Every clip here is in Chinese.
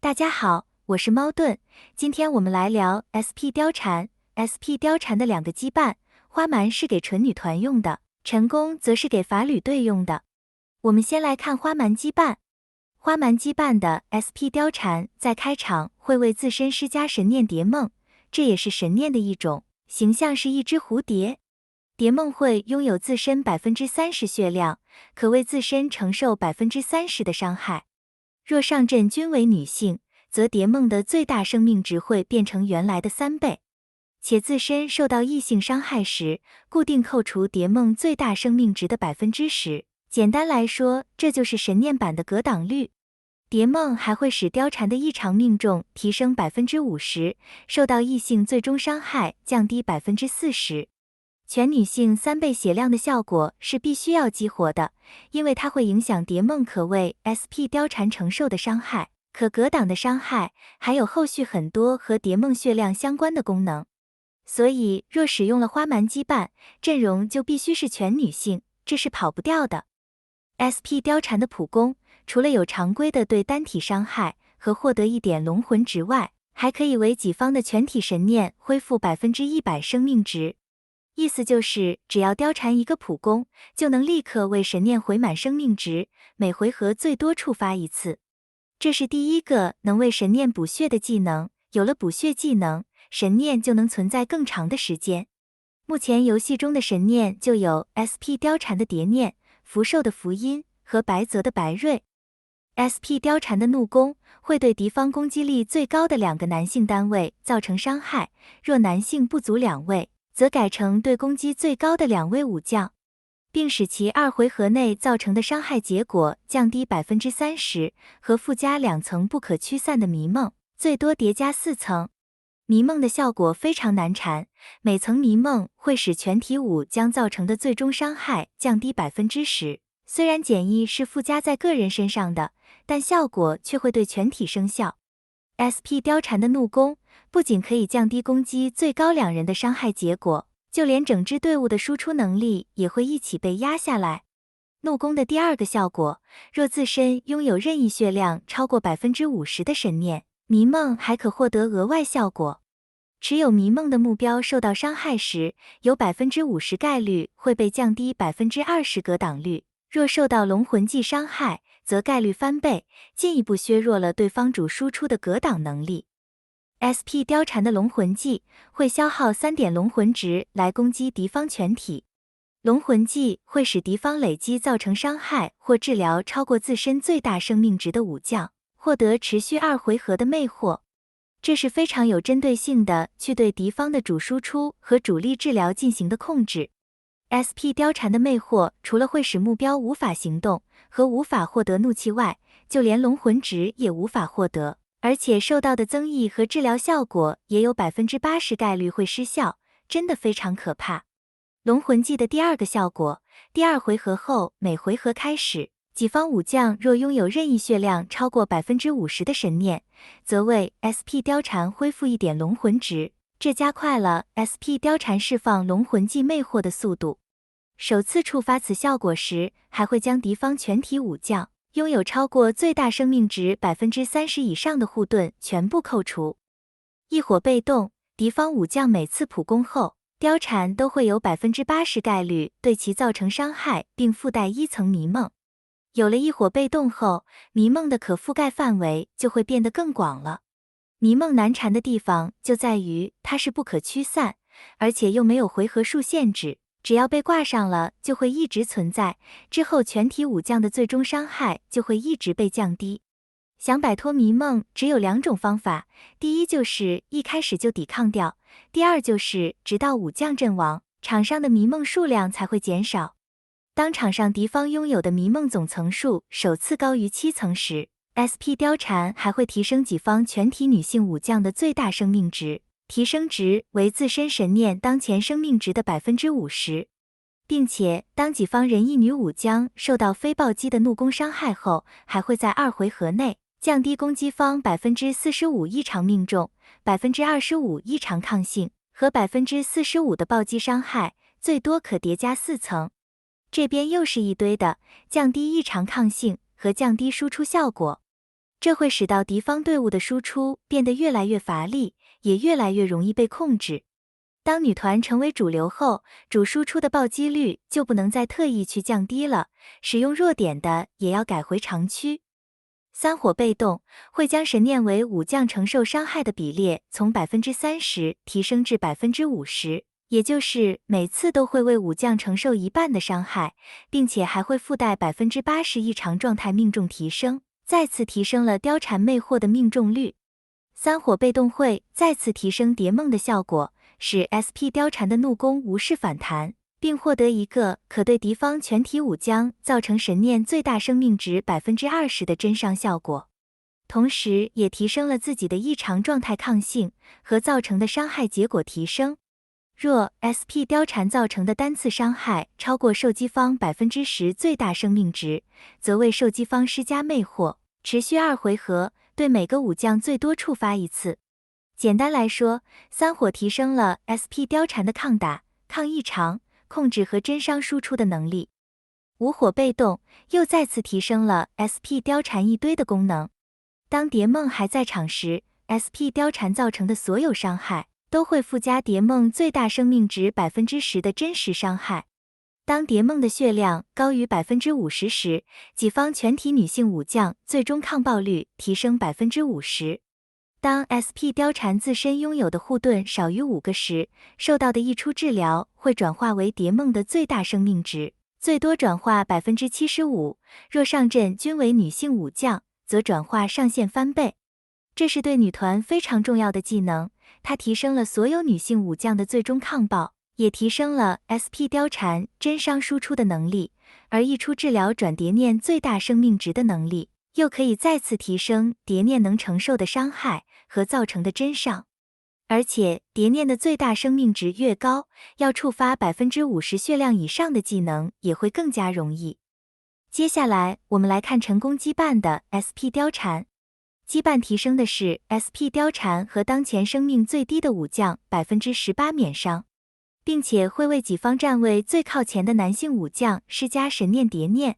大家好，我是猫盾，今天我们来聊 SP 貂蝉。SP 貂蝉的两个羁绊，花蛮是给纯女团用的，陈宫则是给法侣队用的。我们先来看花蛮羁绊。花蛮羁绊的 SP 貂蝉在开场会为自身施加神念蝶梦，这也是神念的一种，形象是一只蝴蝶。蝶梦会拥有自身30%血量，可为自身承受30%的伤害。若上阵均为女性，则蝶梦的最大生命值会变成原来的3倍，且自身受到异性伤害时，固定扣除蝶梦最大生命值的10%。简单来说，这就是神念版的格挡率。蝶梦还会使貂蝉的异常命中提升50%，受到异性最终伤害降低40%。全女性3倍血量的效果是必须要激活的，因为它会影响蝶梦可为 SP 貂蝉承受的伤害，可格挡的伤害，还有后续很多和蝶梦血量相关的功能。所以若使用了花蛮羁绊，阵容就必须是全女性，这是跑不掉的。SP 貂蝉的普攻，除了有常规的对单体伤害和获得1点龙魂值外，还可以为己方的全体神念恢复100%生命值。意思就是，只要貂蝉一个普攻，就能立刻为神念回满生命值，每回合最多触发1次。这是第一个能为神念补血的技能，有了补血技能，神念就能存在更长的时间。目前游戏中的神念就有 SP 貂蝉的蝶念、福寿的福音和白泽的白瑞。SP 貂蝉的怒攻会对敌方攻击力最高的2个男性单位造成伤害，若男性不足2位，则改成对攻击最高的2位武将，并使其2回合内造成的伤害结果降低30%，和附加2层不可驱散的迷梦，最多叠加4层。迷梦的效果非常难缠，每层迷梦会使全体武将造成的最终伤害降低10%。虽然减益是附加在个人身上的，但效果却会对全体生效。SP 貂蝉的怒攻不仅可以降低攻击最高2人的伤害结果，就连整支队伍的输出能力也会一起被压下来。怒攻的第2个效果，若自身拥有任意血量超过50%的神念，迷梦还可获得额外效果。持有迷梦的目标受到伤害时，有50%概率会被降低20%格挡率，若受到龙魂技伤害，则概率翻倍，进一步削弱了对方主输出的格挡能力。SP 貂蝉的龙魂技会消耗3点龙魂值来攻击敌方全体。龙魂技会使敌方累积造成伤害或治疗超过自身最大生命值的武将，获得持续2回合的魅惑。这是非常有针对性的去对敌方的主输出和主力治疗进行的控制。SP 貂蝉的魅惑除了会使目标无法行动和无法获得怒气外，就连龙魂值也无法获得，而且受到的增益和治疗效果也有80%概率会失效，真的非常可怕。龙魂技的第2个效果，第2回合后每回合开始，己方武将若拥有任意血量超过50%的神念，则为 SP 貂蝉恢复1点龙魂值，这加快了 SP 貂蝉释放龙魂技魅惑的速度。首次触发此效果时，还会将敌方全体武将拥有超过最大生命值30%以上的护盾全部扣除。一火被动，敌方武将每次普攻后，貂蝉都会有80%概率对其造成伤害，并附带1层迷梦。有了一火被动后，迷梦的可覆盖范围就会变得更广了。迷梦难缠的地方就在于它是不可驱散，而且又没有回合数限制，只要被挂上了就会一直存在，之后全体武将的最终伤害就会一直被降低。想摆脱迷梦只有2种方法，第一就是一开始就抵抗掉，第二就是直到武将阵亡，场上的迷梦数量才会减少。当场上敌方拥有的迷梦总层数首次高于7层时， SP 貂蝉还会提升己方全体女性武将的最大生命值，提升值为自身神念当前生命值的50%，并且当己方人一女武将受到非暴击的怒攻伤害后，还会在2回合内降低攻击方45%异常命中、25%异常抗性和45%的暴击伤害，最多可叠加4层。这边又是一堆的降低异常抗性和降低输出效果。这会使到敌方队伍的输出变得越来越乏力，也越来越容易被控制。当女团成为主流后，主输出的暴击率就不能再特意去降低了，使用弱点的也要改回长驱。三火被动会将神念为武将承受伤害的比例从 30% 提升至 50%， 也就是每次都会为武将承受一半的伤害，并且还会附带 80% 异常状态命中提升，再次提升了貂蝉魅惑的命中率。三火被动会再次提升蝶梦的效果，使 SP 貂蝉的怒攻无视反弹，并获得一个可对敌方全体武将造成神念最大生命值 20% 的真伤效果，同时也提升了自己的异常状态抗性和造成的伤害结果提升。若 SP 貂蝉造成的单次伤害超过受击方 10% 最大生命值，则为受击方施加魅惑，持续2回合，对每个武将最多触发1次。简单来说，三火提升了 SP 貂蝉的抗打、抗异常、控制和真伤输出的能力。五火被动又再次提升了 SP 貂蝉一堆的功能。当蝶梦还在场时， SP 貂蝉造成的所有伤害都会附加蝶梦最大生命值 10% 的真实伤害。当蝶梦的血量高于 50% 时，己方全体女性武将最终抗爆率提升 50%。当 SP 貂蝉自身拥有的护盾少于5个时，受到的溢出治疗会转化为蝶梦的最大生命值，最多转化 75%， 若上阵均为女性武将，则转化上限翻倍。这是对女团非常重要的技能，它提升了所有女性武将的最终抗爆，也提升了 SP 貂蝉真伤输出的能力，而溢出治疗转蝶念最大生命值的能力，又可以再次提升蝶念能承受的伤害和造成的真伤。而且蝶念的最大生命值越高，要触发 50% 血量以上的技能也会更加容易。接下来我们来看成功羁绊的 SP 貂蝉。羁绊提升的是 SP 貂蝉和当前生命最低的武将 18% 免伤，并且会为己方站位最靠前的男性武将施加神念蝶念。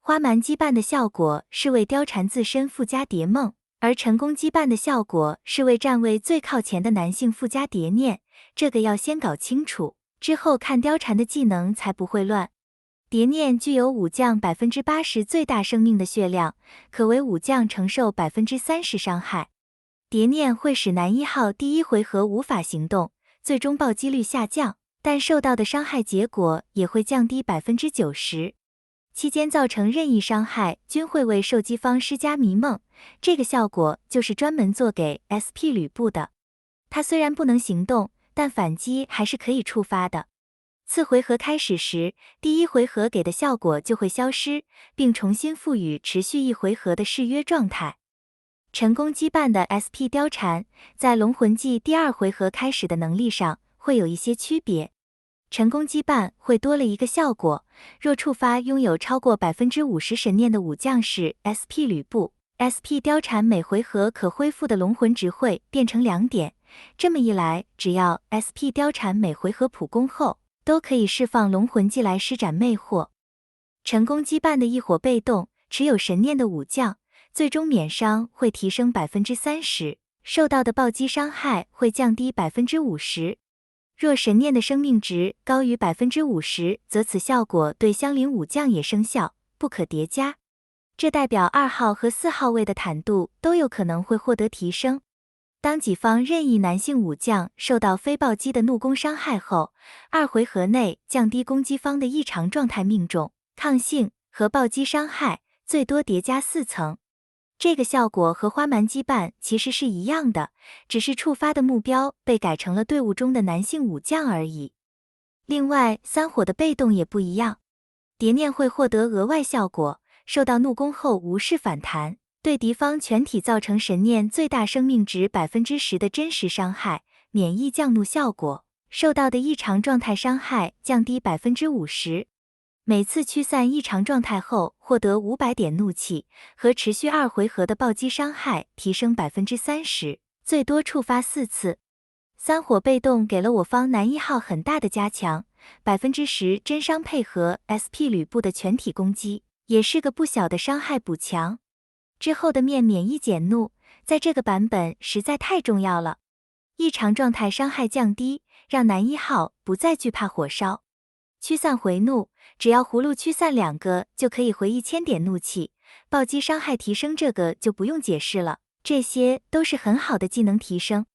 花蛮羁绊的效果是为貂蝉自身附加蝶梦，而成功羁绊的效果是为站位最靠前的男性附加蝶念，这个要先搞清楚，之后看貂蝉的技能才不会乱。蝶念具有武将 80% 最大生命的血量，可为武将承受 30% 伤害。蝶念会使男1号第1回合无法行动，最终暴击率下降，但受到的伤害结果也会降低 90%。期间造成任意伤害均会为受击方施加迷梦，这个效果就是专门做给 SP 吕布的。他虽然不能行动，但反击还是可以触发的。次回合开始时，第1回合给的效果就会消失，并重新赋予持续1回合的誓约状态。成功羁绊的 SP 貂蝉在龙魂技第2回合开始的能力上会有一些区别。成功羁绊会多了一个效果，若触发拥有超过 50% 神念的武将是 SP 吕布， SP 貂蝉每回合可恢复的龙魂值会变成2点，这么一来，只要 SP 貂蝉每回合普攻后，都可以释放龙魂技来施展魅惑。成功羁绊的一火被动，持有神念的武将，最终免伤会提升 30%， 受到的暴击伤害会降低 50%。若神念的生命值高于 50%， 则此效果对相邻武将也生效，不可叠加。这代表2号和4号位的坦度都有可能会获得提升。当己方任意男性武将受到非暴击的怒攻伤害后，2回合内降低攻击方的异常状态命中、抗性和暴击伤害，最多叠加4层。这个效果和花蛮羁绊其实是一样的，只是触发的目标被改成了队伍中的男性武将而已。另外，三火的被动也不一样，蝶念会获得额外效果，受到怒攻后无视反弹，对敌方全体造成神念最大生命值 10% 的真实伤害，免疫降怒效果，受到的异常状态伤害降低 50%。每次驱散异常状态后获得500点怒气，和持续2回合的暴击伤害提升 30%， 最多触发4次。三火被动给了我方男1号很大的加强， 10% 真伤配合 SP 吕布的全体攻击，也是个不小的伤害补强。之后的面免疫减怒，在这个版本实在太重要了。异常状态伤害降低，让男1号不再惧怕火烧。驱散回怒，只要葫芦驱散2个就可以回1000点怒气。暴击伤害提升这个就不用解释了，这些都是很好的技能提升。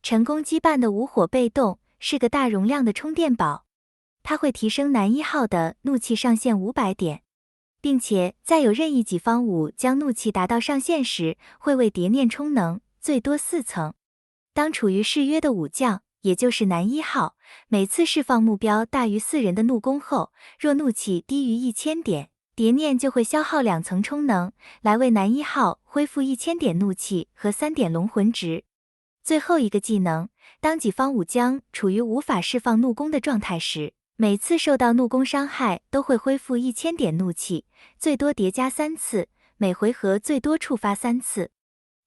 成功羁绊的无火被动是个大容量的充电宝，它会提升男1号的怒气上限500点，并且在有任意己方5将怒气达到上限时，会为叠念充能，最多4层。当处于誓约的武将，也就是男1号，每次释放目标大于4人的怒攻后，若怒气低于1000点，叠念就会消耗2层充能，来为男1号恢复1000点怒气和3点龙魂值。最后一个技能，当己方武将处于无法释放怒攻的状态时，每次受到怒攻伤害都会恢复1000点怒气，最多叠加3次，每回合最多触发3次。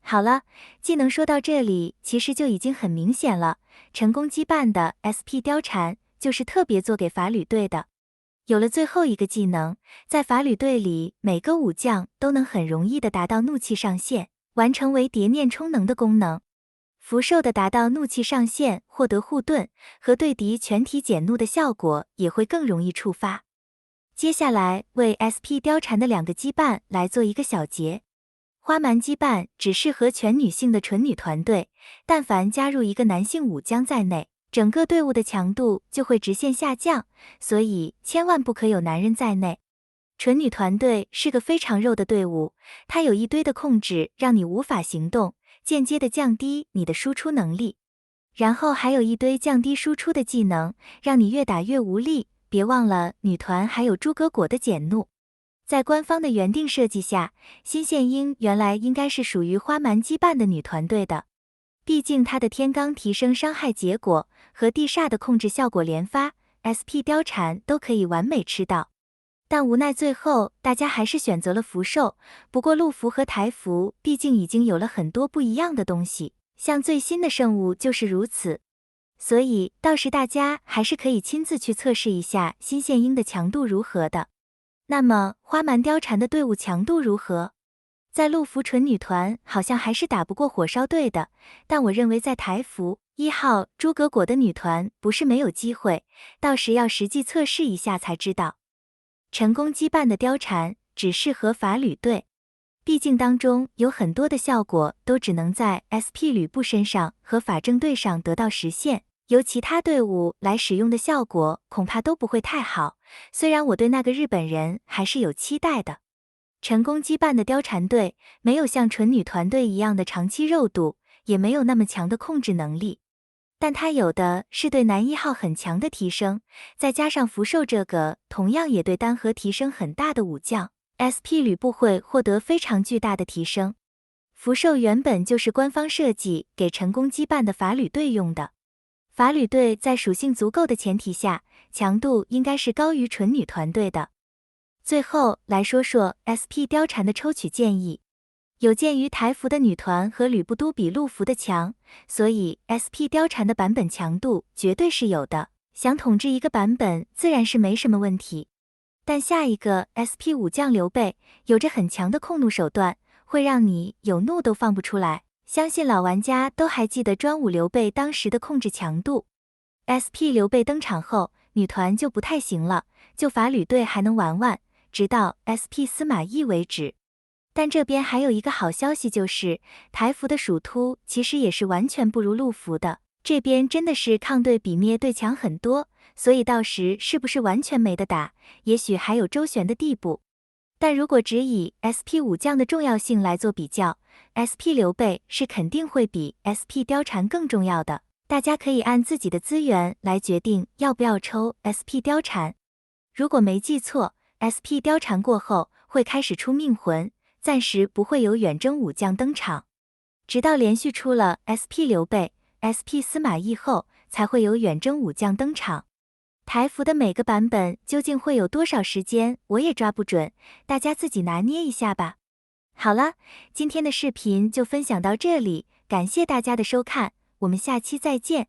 好了，技能说到这里，其实就已经很明显了。成功羁绊的 SP 貂蝉就是特别做给法侣队的。有了最后一个技能，在法侣队里，每个武将都能很容易的达到怒气上限，完成为叠念充能的功能。福寿的达到怒气上限，获得护盾和对敌全体减怒的效果也会更容易触发。接下来为 SP 貂蝉的2个羁绊来做一个小结。花蛮羁绊只适合全女性的纯女团队，但凡加入一个男性武将在内，整个队伍的强度就会直线下降，所以千万不可有男人在内。纯女团队是个非常肉的队伍，它有一堆的控制让你无法行动，间接的降低你的输出能力，然后还有一堆降低输出的技能，让你越打越无力。别忘了女团还有诸葛果的减怒。在官方的原定设计下，新线鹰原来应该是属于花蛮羁绊的女团队的，毕竟她的天罡提升伤害结果和地煞的控制效果连发 ，SP 貂蝉都可以完美吃到。但无奈最后大家还是选择了福寿，不过陆服和台服毕竟已经有了很多不一样的东西，像最新的圣物就是如此。所以到时大家还是可以亲自去测试一下新线鹰的强度如何的。那么花蛮貂蝉的队伍强度如何？在陆服纯女团好像还是打不过火烧队的，但我认为在台服1号诸葛果的女团不是没有机会，到时要实际测试一下才知道。成功羁绊的貂蝉只适合法侣队，毕竟当中有很多的效果都只能在 SP 吕布身上和法正队上得到实现，由其他队伍来使用的效果恐怕都不会太好，虽然我对那个日本人还是有期待的。成功羁绊的貂蝉队没有像纯女团队一样的长期肉度，也没有那么强的控制能力，但他有的是对男1号很强的提升，再加上福寿这个同样也对单核提升很大的武将， SP 吕布会获得非常巨大的提升。福寿原本就是官方设计给成功羁绊的法侣队用的，法侣队在属性足够的前提下，强度应该是高于纯女团队的。最后来说说 SP 貂蝉的抽取建议。有鉴于台服的女团和吕布都比陆服的强，所以 SP 貂蝉的版本强度绝对是有的，想统治一个版本自然是没什么问题。但下一个 SP 武将刘备有着很强的控怒手段，会让你有怒都放不出来，相信老玩家都还记得专武刘备当时的控制强度。SP 刘备登场后，女团就不太行了，就法侣队还能玩玩，直到 SP 司马懿为止。但这边还有一个好消息，就是台服的属突其实也是完全不如陆服的，这边真的是抗队比灭队强很多，所以到时是不是完全没得打，也许还有周旋的地步。但如果只以 SP 武将的重要性来做比较， SP 刘备是肯定会比 SP 貂蝉更重要的，大家可以按自己的资源来决定要不要抽 SP 貂蝉。如果没记错， SP 貂蝉过后会开始出命魂，暂时不会有远征武将登场，直到连续出了 SP 刘备、SP 司马懿后，才会有远征武将登场。台服的每个版本究竟会有多少时间，我也抓不准，大家自己拿捏一下吧。好了，今天的视频就分享到这里，感谢大家的收看，我们下期再见。